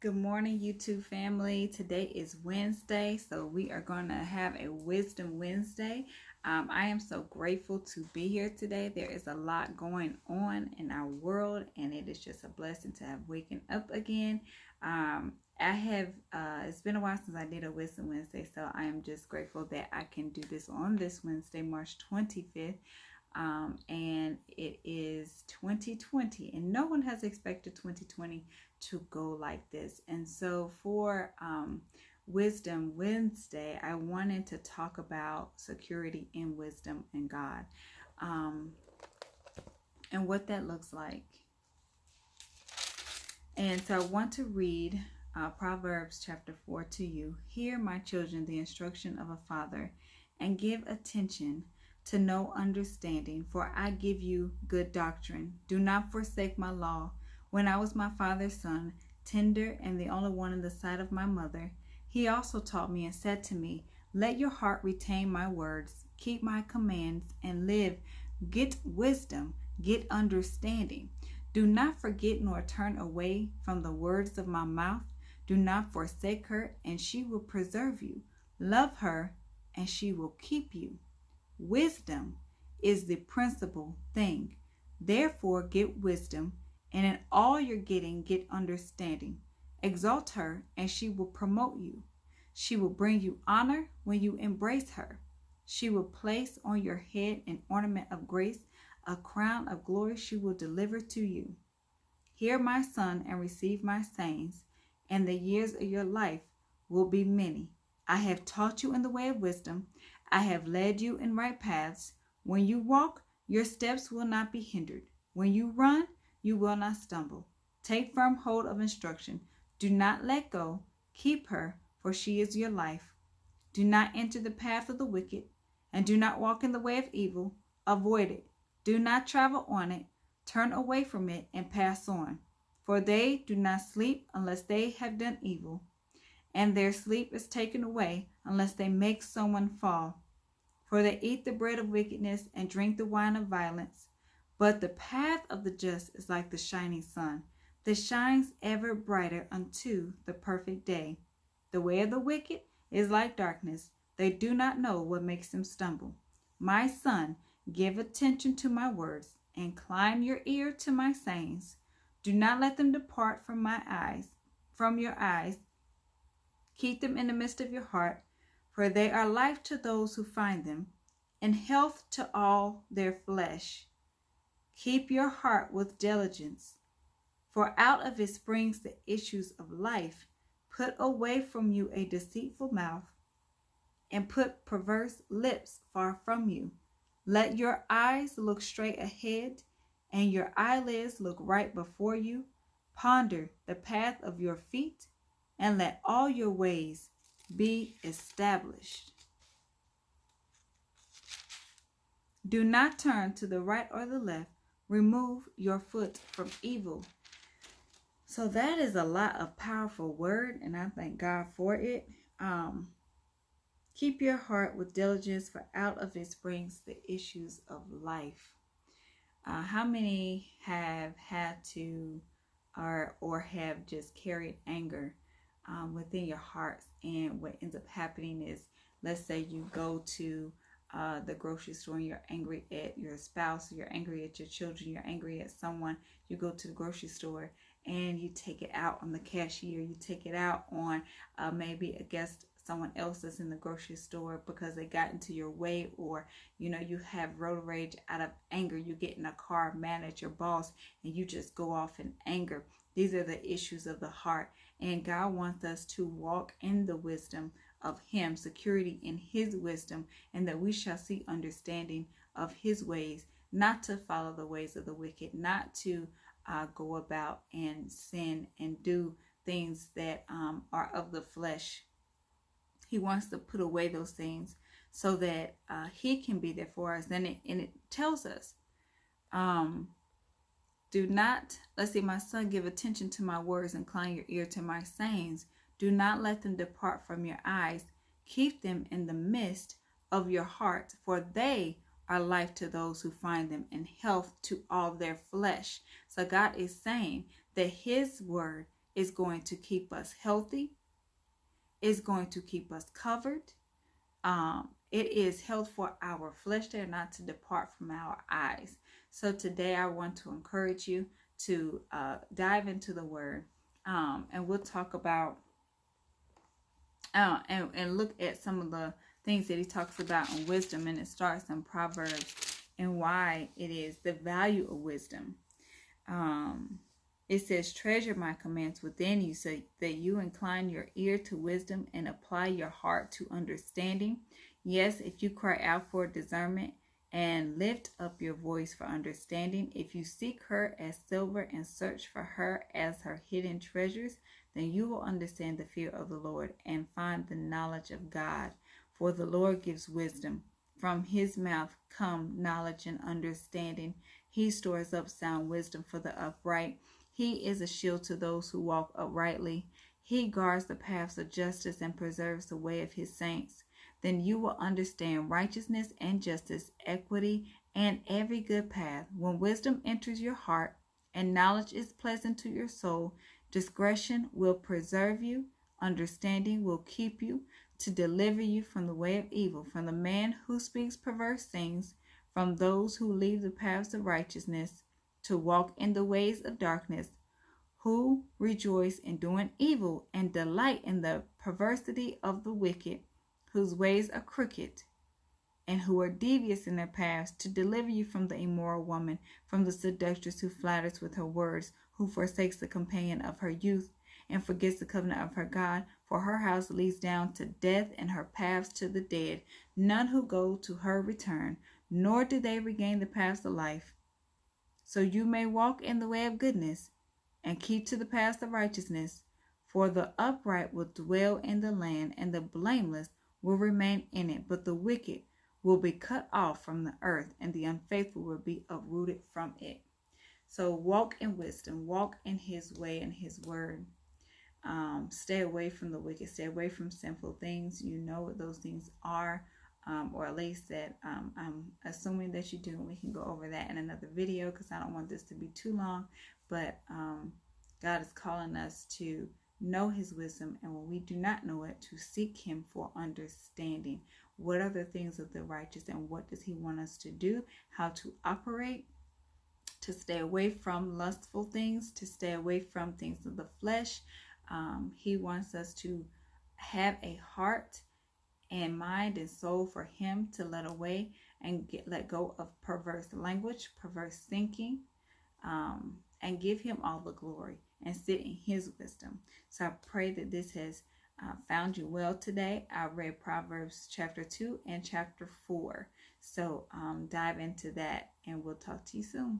Good morning, YouTube family. Today is Wednesday, so we are going to have a Wisdom Wednesday. I am so grateful to be here today. There is a lot going on in our world, and it is just a blessing to have waken up again. It's been a while since I did a Wisdom Wednesday, so I am just grateful that I can do this on this Wednesday, March 25th. And it is 2020, and no one has expected 2020 to go like this. And so for Wisdom Wednesday, I wanted to talk about security in wisdom and God, and what that looks like. And so I want to read Proverbs Chapter 4 to you. Hear, my children, the instruction of a father, and give attention to know understanding, for I give you good doctrine. Do not forsake my law. When I was my father's son, tender and the only one in the sight of my mother, he also taught me and said to me, let your heart retain my words, keep my commands, and live. Get wisdom, get understanding. Do not forget nor turn away from the words of my mouth. Do not forsake her, and she will preserve you. Love her, and she will keep you. Wisdom is the principal thing. Therefore, get wisdom, and in all you're getting, get understanding. Exalt her, and she will promote you. She will bring you honor when you embrace her. She will place on your head an ornament of grace, a crown of glory she will deliver to you. Hear, my son, and receive my sayings, and the years of your life will be many. I have taught you in the way of wisdom. I have led you in right paths. When you walk, your steps will not be hindered. When you run, you will not stumble. Take firm hold of instruction. Do not let go. Keep her, for she is your life. Do not enter the path of the wicked, and do not walk in the way of evil. Avoid it. Do not travel on it. Turn away from it and pass on. For they do not sleep unless they have done evil, and their sleep is taken away unless they make someone fall. For they eat the bread of wickedness and drink the wine of violence. But the path of the just is like the shining sun, that shines ever brighter unto the perfect day. The way of the wicked is like darkness. They do not know what makes them stumble. My son, give attention to my words, incline your ear to my sayings. Do not let them depart from your eyes. Keep them in the midst of your heart, for they are life to those who find them, and health to all their flesh. Keep your heart with diligence, for out of it springs the issues of life. Put away from you a deceitful mouth, and put perverse lips far from you. Let your eyes look straight ahead, and your eyelids look right before you. Ponder the path of your feet, and let all your ways be established. Do not turn to the right or the left. Remove your foot from evil. So that is a lot of powerful word, and I thank God for it. Keep your heart with diligence, for out of it springs the issues of life. How many have had to or have just carried anger within your hearts, and what ends up happening is, let's say you go to the grocery store and you're angry at your spouse, you're angry at your children, you're angry at someone. You go to the grocery store and you take it out on the cashier, you take it out on maybe a guest, someone else that's in the grocery store, because they got into your way, or you have road rage out of anger. You get in a car mad at your boss and you just go off in anger. These are the issues of the heart, and God wants us to walk in the wisdom of him, security in his wisdom, and that we shall see understanding of his ways, not to follow the ways of the wicked, not to go about and sin and do things that are of the flesh. He wants to put away those things so that he can be there for us. And it tells us, do not, let's see, my son, give attention to my words, incline your ear to my sayings. Do not let them depart from your eyes. Keep them in the midst of your heart, for they are life to those who find them, and health to all their flesh. So God is saying that his word is going to keep us healthy. It's going to keep us covered. It is health for our flesh there, not to depart from our eyes. So today I want to encourage you to dive into the word, and we'll talk about and look at some of the things that he talks about in wisdom, and it starts in Proverbs and why it is the value of wisdom. It says, treasure my commands within you so that you incline your ear to wisdom and apply your heart to understanding. Yes, if you cry out for discernment and lift up your voice for understanding, if you seek her as silver and search for her as her hidden treasures, then you will understand the fear of the Lord and find the knowledge of God. For the Lord gives wisdom. From his mouth come knowledge and understanding. He stores up sound wisdom for the upright. He is a shield to those who walk uprightly. He guards the paths of justice and preserves the way of his saints. Then you will understand righteousness and justice, equity, and every good path. When wisdom enters your heart and knowledge is pleasant to your soul, discretion will preserve you, understanding will keep you, to deliver you from the way of evil, from the man who speaks perverse things, from those who leave the paths of righteousness, to walk in the ways of darkness, who rejoice in doing evil and delight in the perversity of the wicked, whose ways are crooked, and who are devious in their paths, to deliver you from the immoral woman, from the seductress who flatters with her words, who forsakes the companion of her youth, and forgets the covenant of her God. For her house leads down to death, and her paths to the dead. None who go to her return, nor do they regain the paths of life. So you may walk in the way of goodness, and keep to the paths of righteousness. For the upright will dwell in the land, and the blameless will remain in it. But the wicked will be cut off from the earth, and the unfaithful will be uprooted from it. So walk in wisdom, walk in his way and his word. Stay away from the wicked, stay away from sinful things. You know what those things are, or at least that I'm assuming that you do. We can go over that in another video because I don't want this to be too long. But God is calling us to know his wisdom, and when we do not know it, to seek him for understanding. What are the things of the righteous, and what does he want us to do? How to operate, to stay away from lustful things, to stay away from things of the flesh. He wants us to have a heart and mind and soul for him, to let away and let go of perverse language, perverse thinking, and give him all the glory and sit in his wisdom. So I pray that this has found you well today. I read Proverbs Chapter 2 and Chapter 4. So dive into that, and we'll talk to you soon.